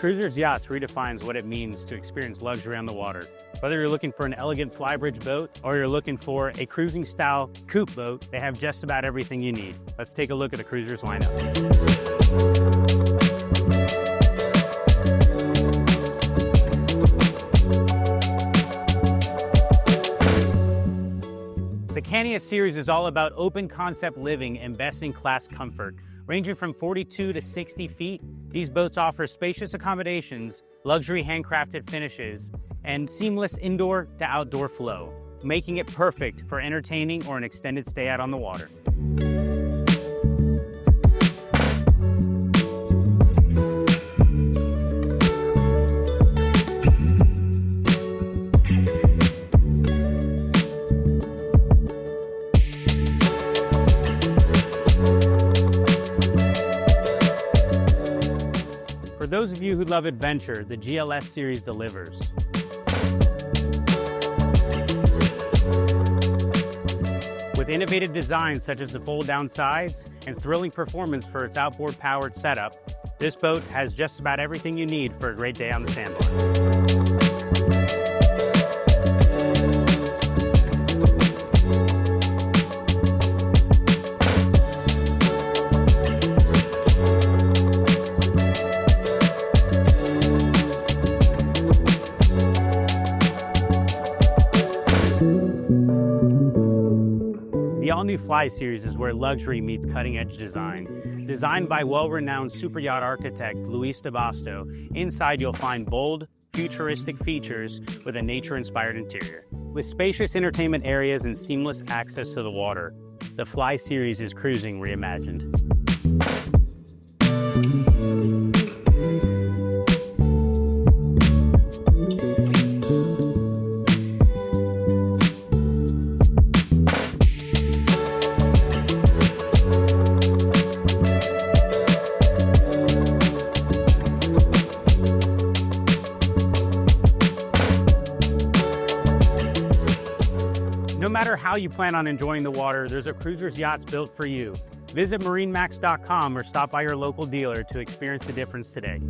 Cruisers Yachts redefines what it means to experience luxury on the water. Whether you're looking for an elegant Flybridge boat or you're looking for a cruising-style coupe boat, they have just about everything you need. Let's take a look at the Cruisers lineup. The Cantius series is all about open concept living and best-in-class comfort. Ranging from 42 to 60 feet, these boats offer spacious accommodations, luxury handcrafted finishes, and seamless indoor to outdoor flow, making it perfect for entertaining or an extended stay out on the water. For those of you who love adventure, the GLS series delivers. With innovative designs such as the fold-down sides and thrilling performance for its outboard-powered setup, this boat has just about everything you need for a great day on the sandbar. The all-new Fly series is where luxury meets cutting-edge design. Designed by well-renowned super yacht architect Luis DeBasto, inside you'll find bold, futuristic features with a nature-inspired interior. With spacious entertainment areas and seamless access to the water, the Fly series is cruising reimagined. No matter how you plan on enjoying the water, there's a Cruisers Yachts built for you. Visit MarineMax.com or stop by your local dealer to experience the difference today.